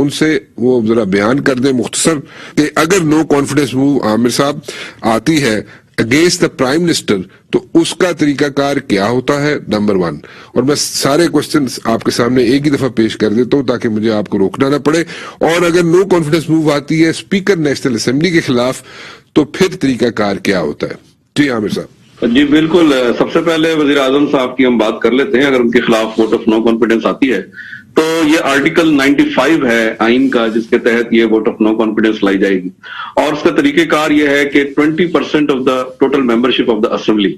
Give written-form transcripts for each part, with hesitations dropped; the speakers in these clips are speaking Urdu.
ان سے وہ ذرا بیان کر دیں مختصر کہ اگر نو کانفیڈنس موو عامر صاحب آتی ہے اگینسٹ دا پرائم منسٹر تو اس کا طریقہ کار کیا ہوتا ہے، نمبر 1. اور میں سارے کوسچنز آپ کے سامنے ایک ہی دفعہ پیش کر دیتا ہوں تاکہ مجھے آپ کو روکنا نہ پڑے. اور اگر نو کانفیڈنس موو آتی ہے اسپیکر نیشنل اسمبلی کے خلاف تو پھر طریقہ کار کیا ہوتا ہے؟ جی عامر صاحب. جی بالکل، سب سے پہلے وزیر اعظم صاحب کی ہم بات کر لیتے ہیں. اگر ان کے خلاف ووٹ آف نو کانفیڈنس آتی ہے تو یہ آرٹیکل 95 ہے آئین کا، جس کے تحت یہ ووٹ آف نو کانفیڈنس لائی جائے گی. اور اس کا طریقہ کار یہ ہے کہ 20% of the total membership of the assembly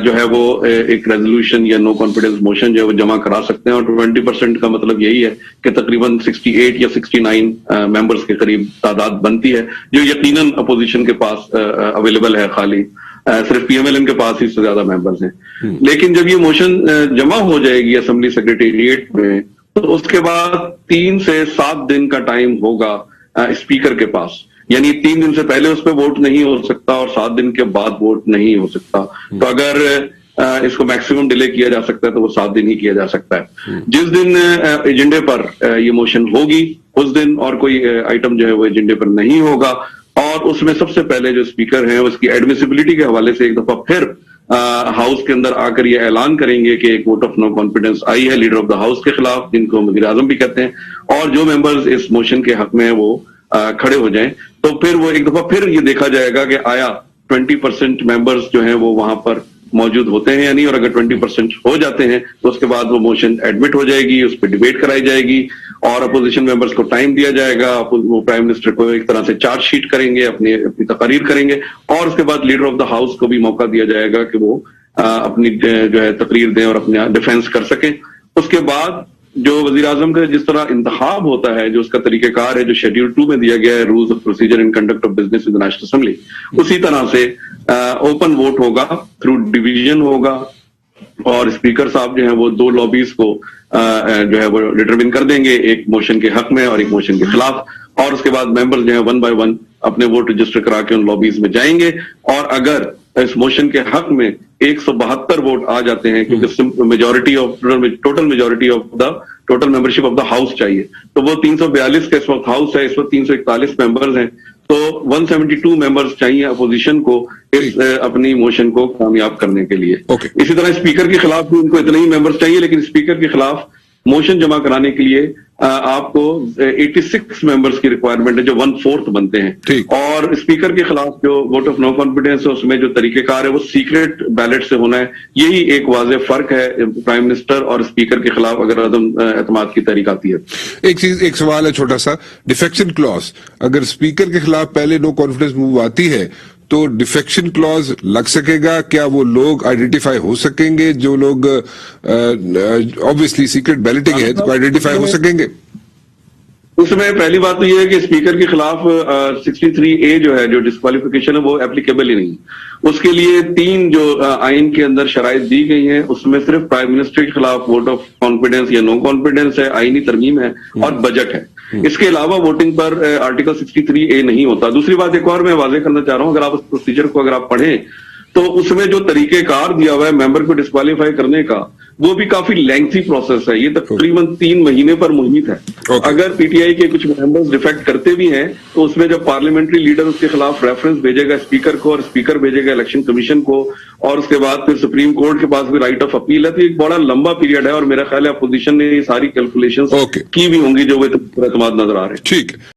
جو ہے وہ ایک ریزولوشن یا نو کانفیڈنس موشن جو ہے وہ جمع کرا سکتے ہیں. اور 20% کا مطلب یہی ہے کہ تقریباً 68 یا 69 ممبرز کے قریب تعداد بنتی ہے، جو یقیناً اپوزیشن کے پاس اویلیبل ہے. خالی صرف پی ایم ایل این کے پاس ہی سے زیادہ ممبرز ہیں. لیکن جب یہ موشن جمع ہو جائے گی اسمبلی سیکریٹریٹ میں تو اس کے بعد 3 سے 7 دن کا ٹائم ہوگا اسپیکر کے پاس. یعنی 3 دن سے پہلے اس پہ ووٹ نہیں ہو سکتا اور 7 دن کے بعد ووٹ نہیں ہو سکتا. تو اگر اس کو میکسیمم ڈیلے کیا جا سکتا ہے تو وہ 7 دن ہی کیا جا سکتا ہے. جس دن ایجنڈے پر یہ موشن ہوگی اس دن اور کوئی آئٹم جو ہے وہ ایجنڈے پر نہیں ہوگا. اور اس میں سب سے پہلے جو اسپیکر ہیں اس کی ایڈمیسیبلٹی کے حوالے سے ایک دفعہ پھر ہاؤس کے اندر آ کر یہ اعلان کریں گے کہ ایک ووٹ آف نو کانفیڈنس آئی ہے لیڈر آف دا ہاؤس کے خلاف، جن کو وزیر اعظم بھی کہتے ہیں. اور جو ممبرز اس موشن کے حق میں وہ کھڑے ہو جائیں تو پھر وہ ایک دفعہ پھر یہ دیکھا جائے گا کہ آیا 20% ممبرز جو ہیں وہ وہاں پر موجود ہوتے ہیں یا نہیں. اور اگر 20% ہو جاتے ہیں تو اس کے بعد وہ موشن ایڈمٹ ہو جائے گی، اس پہ ڈیبیٹ کرائی جائے گی اور اپوزیشن ممبرز کو ٹائم دیا جائے گا. وہ پرائم منسٹر کو ایک طرح سے چارج شیٹ کریں گے، اپنی تقاریر کریں گے. اور اس کے بعد لیڈر آف دا ہاؤس کو بھی موقع دیا جائے گا کہ وہ اپنی جو ہے تقریر دیں اور اپنا ڈیفینس کر سکیں. اس کے بعد جو وزیر اعظم کا جس طرح انتخاب ہوتا ہے، جو اس کا طریقہ کار ہے جو شیڈیول 2 میں دیا گیا ہے، rules of procedure and conduct of business in national assembly, اسی طرح سے اوپن ووٹ ہوگا، تھرو ڈویژن ہوگا. اور اسپیکر صاحب جو ہیں وہ 2 لابیز کو جو ہے وہ ڈٹرمن کر دیں گے، ایک موشن کے حق میں اور ایک موشن کے خلاف. اور اس کے بعد ممبر جو ہیں 1 بائی 1 اپنے ووٹ رجسٹر کرا کے ان لابیز میں جائیں گے. اور اگر اس موشن کے حق میں 172 ووٹ آ جاتے ہیں، کیونکہ majority of total majority of the total membership of the house چاہیے، تو وہ 342 کا اس وقت ہاؤس ہے، اس وقت 341 ممبرز ہیں، تو 172 ممبرز چاہیے اپوزیشن کو اپنی موشن کو کامیاب کرنے کے لیے. اسی طرح اسپیکر کے خلاف بھی ان کو اتنے ہی ممبرز چاہیے، لیکن اسپیکر کے خلاف موشن جمع کرانے کے لیے آپ کو 86 ممبرز کی ریکوائرمنٹ ہے، جو 1/4 بنتے ہیں. اور اسپیکر کے خلاف جو ووٹ آف نو کانفیڈنس ہے اس میں جو طریقہ کار ہے وہ سیکرٹ بیلٹ سے ہونا ہے. یہی ایک واضح فرق ہے پرائم منسٹر اور اسپیکر کے خلاف اگر عدم اعتماد کی تحریک آتی ہے. ایک سوال ہے چھوٹا سا، ڈیفیکشن کلوز اگر اسپیکر کے خلاف پہلے نو کانفیڈنس موو آتی ہے تو ڈیفیکشن کلوز لگ سکے گا؟ کیا وہ لوگ آئیڈینٹیفائی ہو سکیں گے جو لوگ obviously سیکرٹ بیلٹنگ ہے تو آئیڈینٹیفائی ہو سکیں گے؟ اس میں پہلی بات تو یہ ہے کہ اسپیکر کے خلاف 63A جو ہے جو ڈسکوالیفیکیشن ہے وہ اپلیکیبل ہی نہیں. اس کے لیے 3 جو آئین کے اندر شرائط دی گئی ہیں، اس میں صرف پرائم منسٹر کے خلاف ووٹ آف کانفیڈنس یا نو کانفیڈنس ہے، آئینی ترمیم ہے اور بجٹ ہے. اس کے علاوہ ووٹنگ پر آرٹیکل 63A نہیں ہوتا. دوسری بات ایک اور میں واضح کرنا چاہ رہا ہوں، اگر آپ اس پروسیجر کو اگر آپ پڑھیں تو اس میں جو طریقہ کار دیا ہوا ہے ممبر کو ڈسکوالیفائی کرنے کا وہ بھی کافی لینتھی پروسیس ہے. یہ تقریباً 3 مہینے پر محیط ہے. اگر پی ٹی آئی کے کچھ ممبرز ڈیفیکٹ کرتے بھی ہیں تو اس میں جب پارلیمنٹری لیڈر اس کے خلاف ریفرنس بھیجے گا اسپیکر کو اور اسپیکر بھیجے گا الیکشن کمیشن کو اور اس کے بعد پھر سپریم کورٹ کے پاس بھی رائٹ آف اپیل ہے. تو ایک بڑا لمبا پیریڈ ہے اور میرا خیال ہے اپوزیشن نے یہ ساری کیلکولیشنز کی بھی ہوں گی جو وہ اعتماد نظر آ رہے ہیں. ٹھیک ہے.